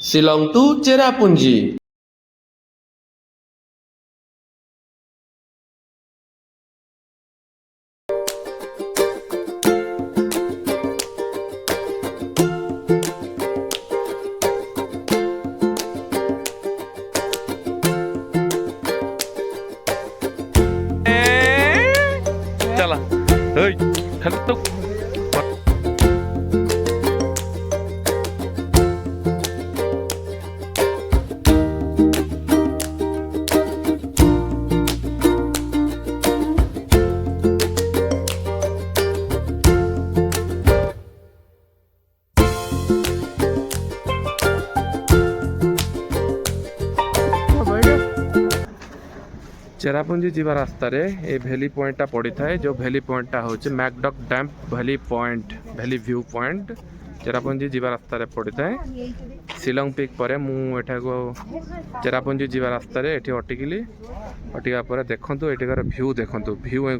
Shillong to Cherrapunji. चला hello Cherrapunji जीवा रास्ता रे ए भैली पॉइंट पड़ी थाए जो भैली पॉइंट होचे मैकडॉक डैम भैली पॉइंट भैली व्यू पॉइंट चेरापुंजी जीवा रास्ता रे पड़ी थाए। शिलंग पिक पर मु एठा को चेरापुंजी जीवा रास्ता रे एठी अटकिली अटिका पर देखंतु एठिकार व्यू देखंतु व्यू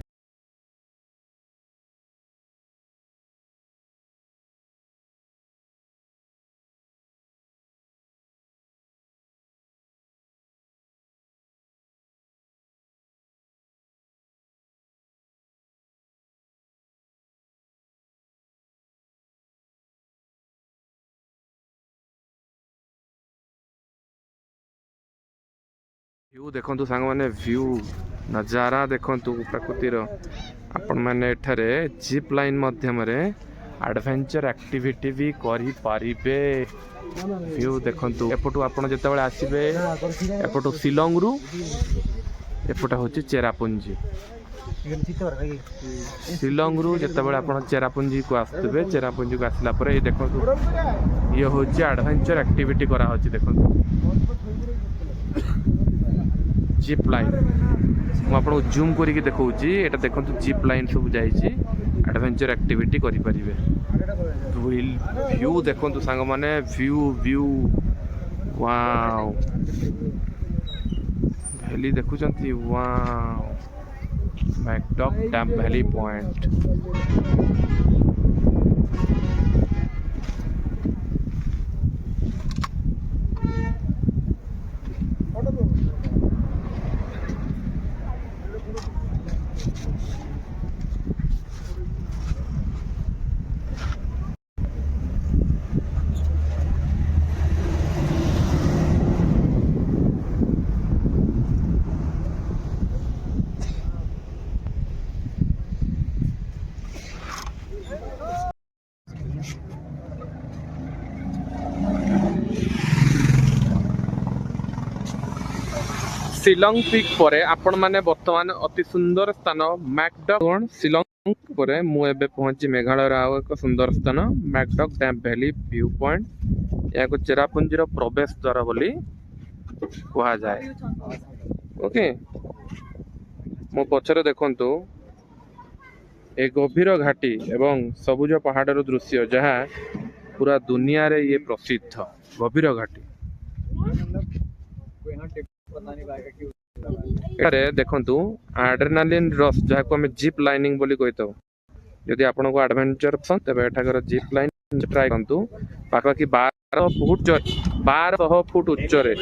व्यू देखंतु सांग माने व्यू नजारा देखंतु प्रकृतिर आपण माने एठारे जिप लाइन माध्यम रे एडवेंचर एक्टिविटी भी करि पारिबे। व्यू देखंतु एपटू आपण जते बेले आसीबे एपटू शिलंग रु एपटा होची चेरापुंजी। शिलंग रु जते बेले आपण चेरापुंजी को आस्तबे चेरापुंजी को आसला परे ये देखंतु ये होची एडवेंचर एक्टिविटी करा होची देखंतु जिप लाइन मुझे जूम करके देखी एटा देखो जिप लाइन सब जाइए एडवेंचर एक्टिविटी करि परिबे। व्यू देखो सांग माने व्यू व्यू वाओ वैली देखुचंती वाओ मैकडॉक डैम वैली पॉइंट। शिलंग पिक परे आपण माने वर्तमान अति सुंदर स्थान मैकडॉक शिलंग परे मु एबे पहुंची मेघालय रा एक सुंदर स्थान मैकडॉक डैम वैली व्यू पॉइंट या को चेरापुंजी रो प्रवेश द्वार बोली कहा जाए। ओके मो पछरे देखंतु ए गभीर घाटी एवं सबुज पहाड़ दृश्य जहाँ पूरा दुनिया रे ये प्रसिद्ध गभीर घाटी देखंतु एड्रेनालिन रश जहाँ को हमें जिप लाइनिंग बोली कही थाउ। यदि आपन को एडवेंचर पसंद तेबे एठाकर जिप लाइन ट्राई करंतु पाखापाखि 1200 फुट उच्च रे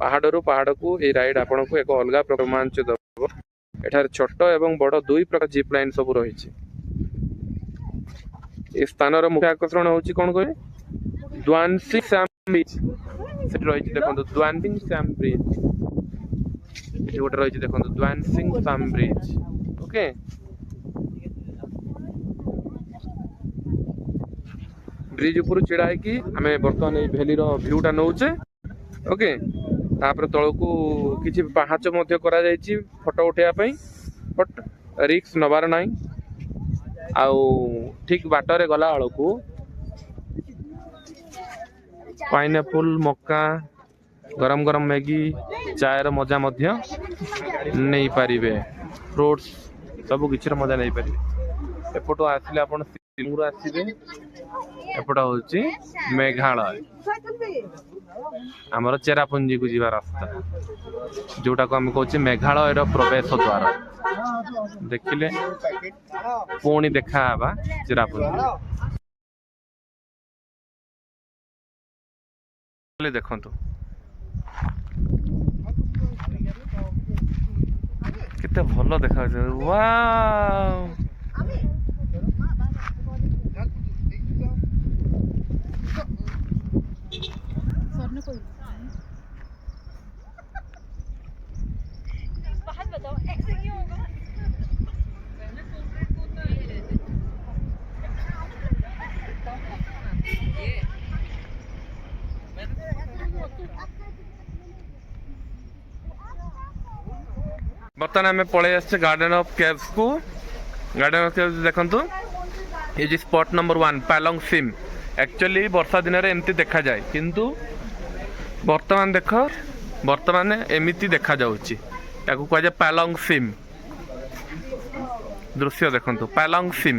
पहाड़ को ये राइड आपन को एक अलग प्रकार रोमांच दब। एठार छोट एवं बड़ दुई प्रकार जिप लाइन सब रही। ए स्थान मुख्य आकर्षण होची कोन कहे द्वानसिंग सैम बीच से रही देखो द्वानसिंग सैम ब्रिज ये गोटे रही देखो द्वानसिंग सैम ब्रिज। ओके ब्रिज ऊपर छिड़ा है आम बर्तमान ये भैली भ्यूटा नौचे। ओके तापर तल को किसी पाहाच करा जायछि फोटो उठाइबा बट रिस्क नबार नाई आउ ठीक बाटर गला बेलू पाइनएप्पल मक्का गरम गरम मैगी चायर मजा नहीं पारिबे फ्रूट्स सब किसी मजा नहीं पारिबे। एपटो आसिले आपण शिलंग आसिबे एपटा होची मेघालय आमर चेरापुंजी को जीवा रास्ता जोटा को हम कहते मेघालय प्रवेश द्वार देखिले पुणी देखा चेरापुंजी। ସିରିୟସଲି ଦେଖନ୍ତୁ କେତେ ଭଲ ଦେଖାଯାଉଛି ୱାଓ बर्तमान आम पलि आसे गार्डन ऑफ केव्स को गार्डन ऑफ केव्स देखंतु ये जी स्पॉट नंबर 1 पैलोंग सिम एक्चुअली वर्षा दिन रे एमती देखा जाए किंतु वर्तमान देख वर्तमान एमिति देखा जाउची याकू कह जाए पैलोंग सिम दृश्य देखंतु पैलोंग सिम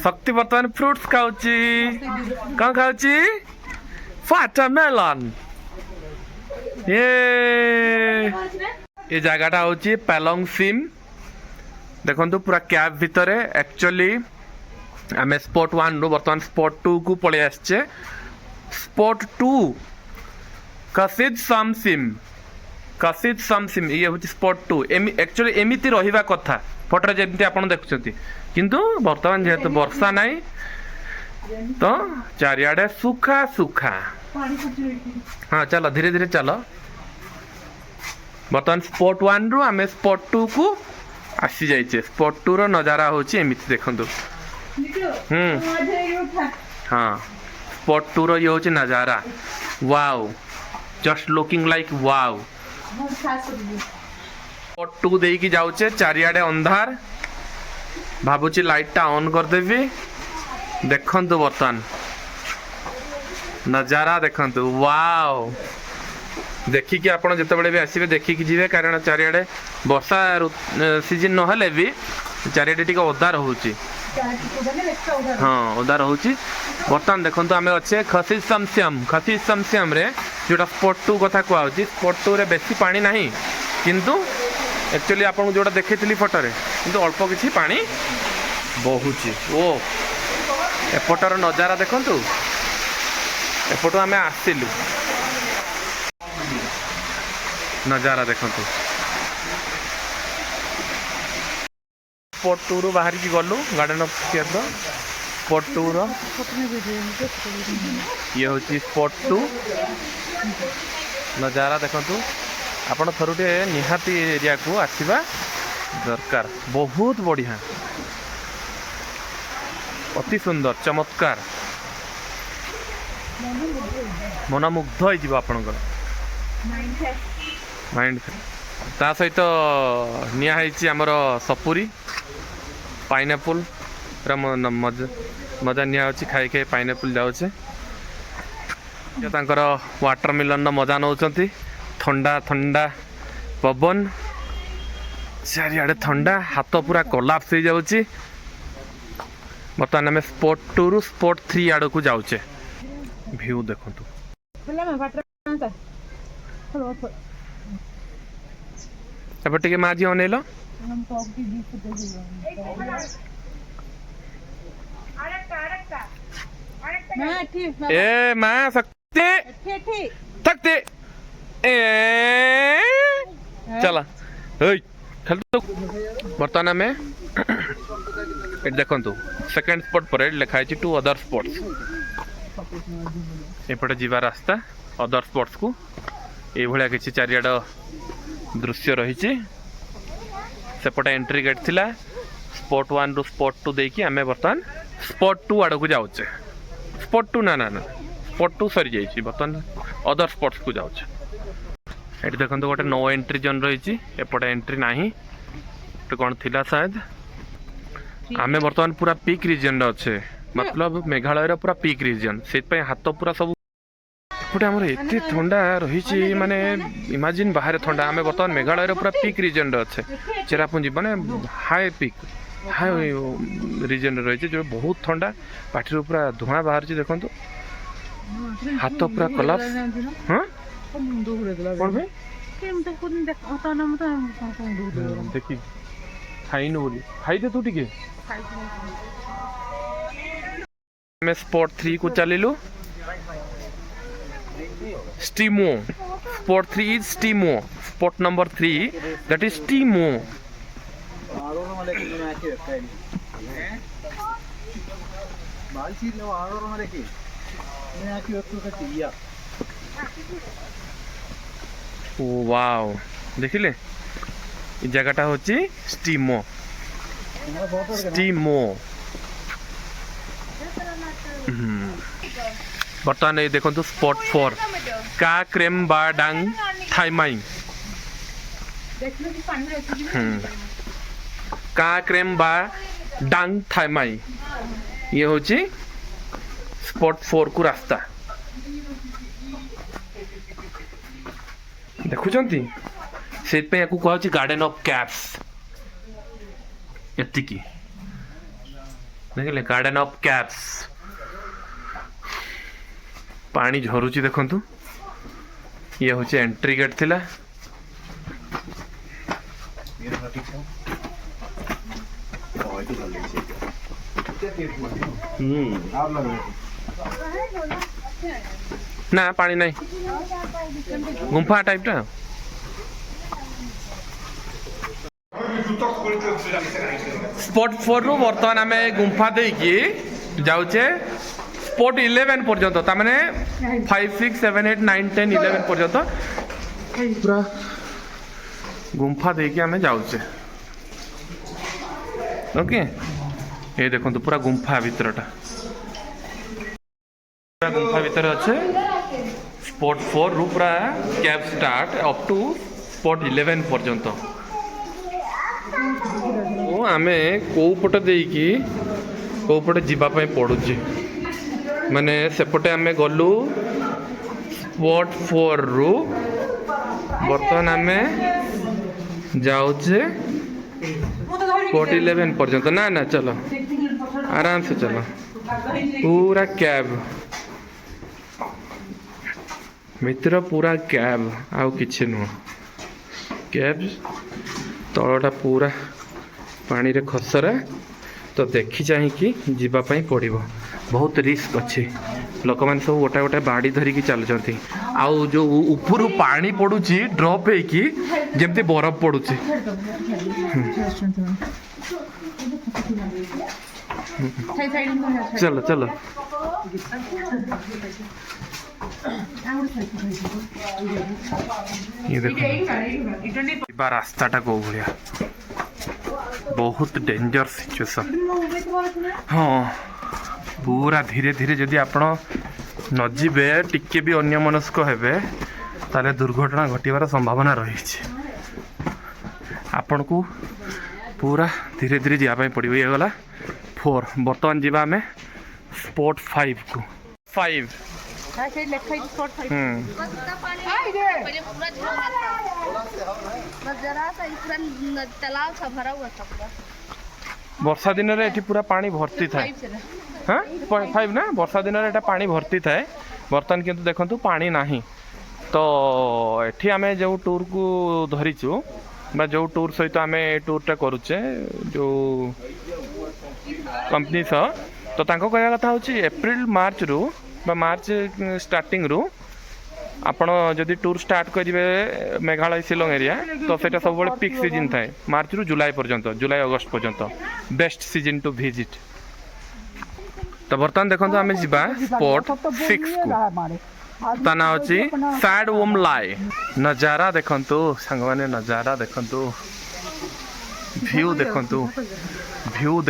शक्ति बर्तमान फ्रूट्स खाऊची कौन खाऊची वाटरमेलन ये जगहटा होची पैलोंग सिम देखंतु पूरा कैब भितर एक्चुअली आम स्पॉट 1 रु बर्तमान स्पॉट 2 को पलि आसचे स्पॉट 2 कसिद समसिम ये हूँ स्पॉट 2 एक्चुअली एमती रहिबा कथा फोटो जमी आप देखुं किंतु बर्तमान जेहेतु वर्षा नाई तो चारियाडे सुखा सुखा हाँ चलो धीरे धीरे चलो बर्तमान स्पॉट 1 रु आम स्पॉट 2 को आसी जाइए स्पॉट 2 रो नजारा होची एमती देखंतु हाँ स्पॉट 2 रो ये होची नजारा wow just looking like wow spot 2 देकी जाऊचे चारियाडे अंधार भाबुची लाइटटा ऑन कर देवी देखंतु बर्तमान नजारा देखंतु वाओ देखिकी आपण जेतेबेले भी आसीबे देखिकी जीवे कारण चारियाडे वर्षा सीजन न हले भी चारियाडे टिके ओदा रहउची हाँ ओदा रहउची बर्तमान देखंतु आमे अच्छे खसी समस्यम रे जोटा स्पॉट 2 कथा कहउची स्पॉट 2 रे बेसी पानी नाही किंतु एक्चुअली आपन जोटा देखैतली फोटो रे किंतु अल्प किछि पानी बहुची ओ एपटर नजारा देखंतु एपटो आमे आसिलु नजारा देखंतु स्पॉट 2 रु बाहर की गलु गार्डन ऑफ केव्स स्पॉट 2 रो ये होची स्पॉट 2 नजारा देखंतु आपण थरुटे निहाती एरिया को आसीबा दरकार बहुत बढ़िया अति सुंदर चमत्कार मनमुग्ध हो जीव आपणकर माइंड ता सहित निया है आमर सपुरी पाइनएप्पल पूरा मजा निया खाई खाई पाइनएप्पल जाऊे वाटरमेलन मजा नौकती ठंडा ठंडा पवन चारियाडे ठंडा हाथ पूरा कोलाप्स हो जाऊँगी बर्तमान आम स्पॉट 2 रु स्पॉट 3 आड़ को जाऊे व्यू देखंतु एबे टिके माजी अनेल ए मां शक्ति शक्ति ए चला बर्तमान आम देखंतु सेकेंड स्पॉट पर लिखा है 2 अदर स्पॉट्स एपटे जीवा रास्ता अदर स्पॉट्स को ये भाया किसी चारियाड दृश्य रही सेपटे एंट्री गेट थिला स्पॉट 1 रु स्पॉट 2 देकी आमे बर्तमान स्पॉट 2 आड़ को जाऊे स्पॉट 2 ना स्पॉट 2 सरी जाइए बर्तमान अदर स्पॉट्स को जाऊे ये देखो गोटे नो एंट्री जोन रही एपटे एंट्री ना कौन थिला शायद आमे बर्तमान पूरा पीक रीजन अच्छे मतलब मेघालय पूरा पीक रीजन से हाथ पूरा सब एपटे आम एत ठंडा रही माने इमेजिन बाहर ठंडा आम बर्तमान मेघालय पूरा पीक रीजन अच्छे चेरापुंजी माने हाई पीक हाई रीजन रही जो बहुत ठंडा पार्टी पूरा धुआं बाहर देखो हाथ पूरा कलाप्स हाँ कौन भाई देखी खाइनु बोली खाइदे तू टिके मैं स्पॉट 3 को चलिलु स्टीमो स्पॉट 3 इज स्टीमो स्पॉट नंबर 3 दैट इज स्टीमो ओ वाओ देखिले ई जगहटा होची स्टीमो स्टीमो बर्तमान ये देखो तो स्पॉट 4 का क्रेम बाडांग थाईमाई का क्रेम बा डांग थाईमाई ये होची स्पॉट 4 को रास्ता देखुचंती से पे याकू कहछि गार्डन ऑफ कैप्स एतिकी देखले गार्डन ऑफ कैप्स पानी झरुची देखंतु ये होची एंट्री गेट थिला ना पानी नहीं गुंफा टाइप टा स्पॉट 4 रु बर्तमान आम गुंफा देकी जाऊचे स्पॉट 11 पर्यंत तामाने 5 6 7 8 9 10 11 पर्यंत पूरा गुंफा देकी आम जाऊचे ओके ये देखो तो पूरा गुंफा भीतरटा पूरा गुंफा भीतर अच्छे स्पॉट 4 रु पूरा cab start up to spot 11 पर्यंत आमे को पटे देकी को पटे जीवा पई पड़ुची माने सेपटे आमे गलु स्पॉट 4 रु बर्तमान आमे जाउचे स्पॉट 11 पर्यंत ना ना चलो आराम से चलो पूरा कैब मित्र पूरा कैब आउ किछि नु कैब तलटा पूरा पानी रे खसरा तो देखी चाहिए जीवा पई पड़िबो बहुत रिस्क अच्छे लोक मैंने सब गोटा गोटा बाड़ी धरिकी चलुँच आउ जो ऊपर पानी पड़ुची ड्रप होगी जमती बरफ पड़ुची चलो चलो ये देखो रास्ताटा को भाया बहुत डेंजर सिचुएशन हाँ पूरा धीरे धीरे जदि आपण नजिबे टिके भी अन्य मनस्क हेबे ताले दुर्घटना घटिबार संभावना रही आपण को पूरा धीरे धीरे जावाई पड़ो ये गला 4 बर्तमान जीवा आम स्पॉट 5 को 5 वर्षा दिन रे एठी पूरा पानी भर्ती थाए हाँ 5 ना वर्षा दिन रे पानी भर्ती थाए बर्तमान किंतु देखंतु पानी नाही तो एठी आमे जो टूर को धरिचु बा जो टूर सहित आमे टूरटा करूचे जो कंपनी तो तांको कहया कथा होची एप्रिल मार्च रु बा मार्च स्टार्टिंग रु आपण जदि टूर स्टार्ट करेंगे मेघालय शिलोंग एरिया तो सेटा सब बड़े पीक सीजन थाए मार्च रु जुलाई पर्यंत जुलाई अगस्त पर्यंत बेस्ट सीजन टू विजिट तो बर्तमान देखो आम जा स्पॉट 6 को ता ना अच्छी सैड वोम लाई नजारा देखंतु सांग माने नजारा देखंतु व्यू देखंतु व्यू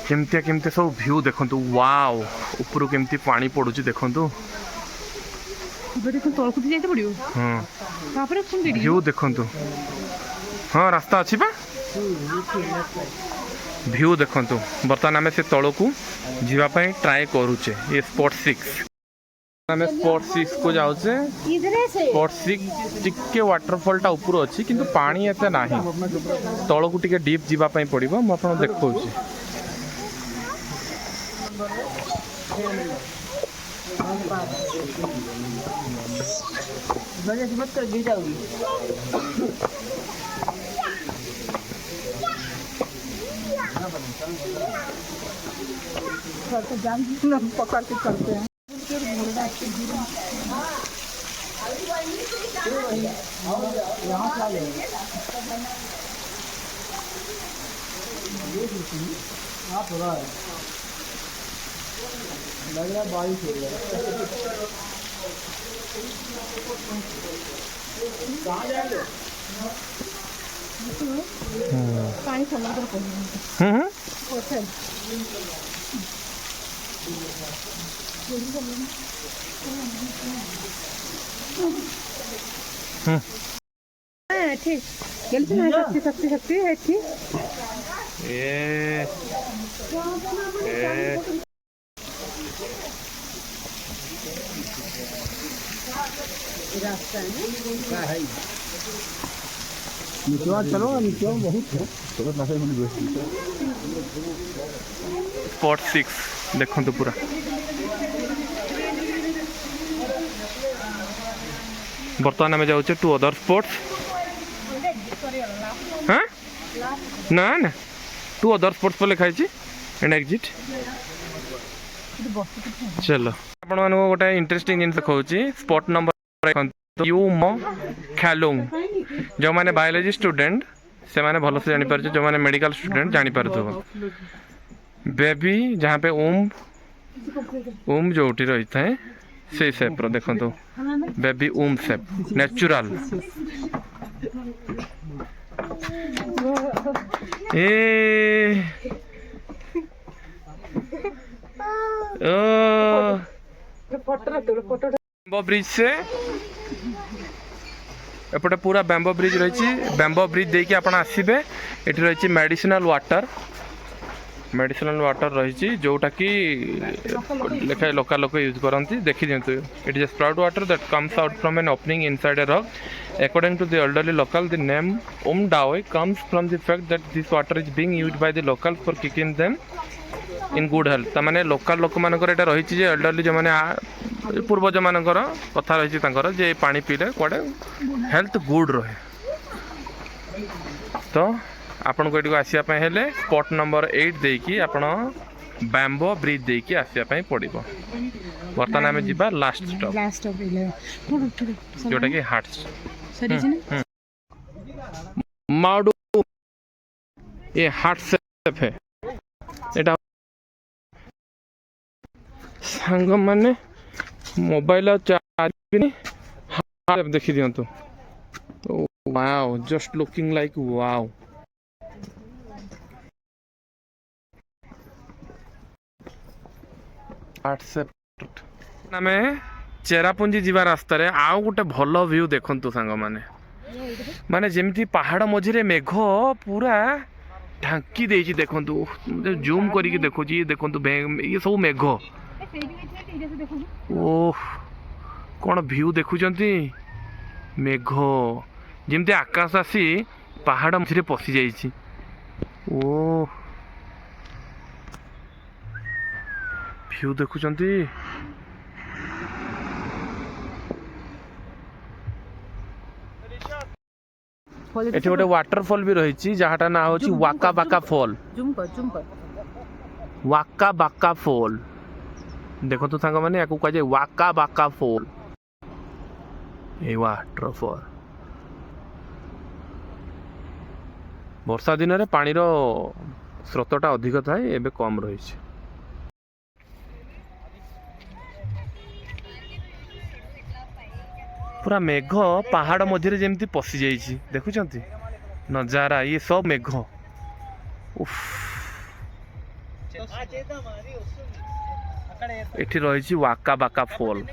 केमती सब व्यू देखंतु वाओ ऊपर केमती पानी पड़ुची देखंतु व्यू देखंतु हाँ रास्ता अच्छी बा व्यू देखंतु बर्तमान आम से तल को जीवाई ट्राए करुचे ये स्पॉट 6 आम स्पॉट 6 को जाऊे स्पॉट 6 टिके वाटरफॉल टा ऊपर अच्छी किंतु पानी एते नाही तल को टिके डीप जीवाई पड़ो मु आपन देखौची बजे से मत कर गिर जाओगी। तो जान हम पकड़ के करते हैं। यहाँ से आ जाएंगे। आप हो रहा है, लग रहा है बारिश हो रहा है। कहाँ जाएंगे? पानी समुद्र को ठीक शक्ति शक्ति शक्ति है ठीक रास्ता है निचवा चलो निचवा बहुत है स्पॉट 6 देखो तो पूरा बर्तमान आम जाऊे टू अदर स्पॉट्स हाँ ना ना टू अदर स्पॉट्स पर लिखाई एंड एग्जिट चलो आपण मानक गोटे इंटरेस्टिंग जिन कहूँ स्पॉट नंबर यू मो ख्यालुंग जो मैंने बायोलॉजी स्टूडेंट से माने भल से जानी पारछो जो माने मेडिकल स्टूडेंट जानी पारछो बेबी जहाँ पे ओम जोटी रही था से शेप रो देखो तो बेबी ओम शेप नेचुरल ए बैम्बो ब्रिज से एपटे पूरा बैम्बो ब्रिज रही बैम्बो ब्रिज देके आपण आसबे ये रही मेडिसिनल वाटर रही जोटा कि लेखा लोकल लोक यूज करती देखी दिंतु it is sprout water that comes out from an opening inside a rock according to the elderly local the name ओम डाओ comes from the fact that this water is being used by the local for keeping them in good health तमाने local लोक मानकर एटा रही elderly जो माने पूर्वज मानकर कथा रही जे पानी पीले कड़े हेल्थ गुड रहे तो आपन को एटिको आसिया हेले स्पॉट नंबर 8 देकी आपण बैम्बो ब्रिज देकी आसिया पड़िबो वर्तमान आमे जिबा लास्ट स्टॉप जोटा कि हार्ट्स माउडू ये हार्ट शेप है एटा सांग माने मोबाइल चार्ज हार्ट देखि दियंतु wow just looking like wow आमे चेरापुंजी जीवा रास्ता रे आउ गोटे भल व्यू देखंतु सांग माने माने जेमती पहाड़ मझिरे मेघ पूरा ढांकी देछि देखंतु जूम करिके देखुची देखंतु ये सब मेघ ओह कौन व्यू देखुचंती मेघ जेमती आकाश आसी पहाड़ मझिरे पसी जाइछि ओह व्यू देखुचंती एठी गोटे वाटरफॉल भी रही जहाटा ना होची वाका बाका फॉल जूम कर वाका बाका फॉल देखो तो सांग माने याकू कहे वाका बाका फॉल ए वाटरफॉल वर्षा दिन रे पानी रो स्रोतटा अधिक थाए एबे कम रही पूरा मेघ पहाड़ मझे जमी पशि जाइए देखुंत नजारा ये सब मेघ उफ एठी रही वाका बाका फॉल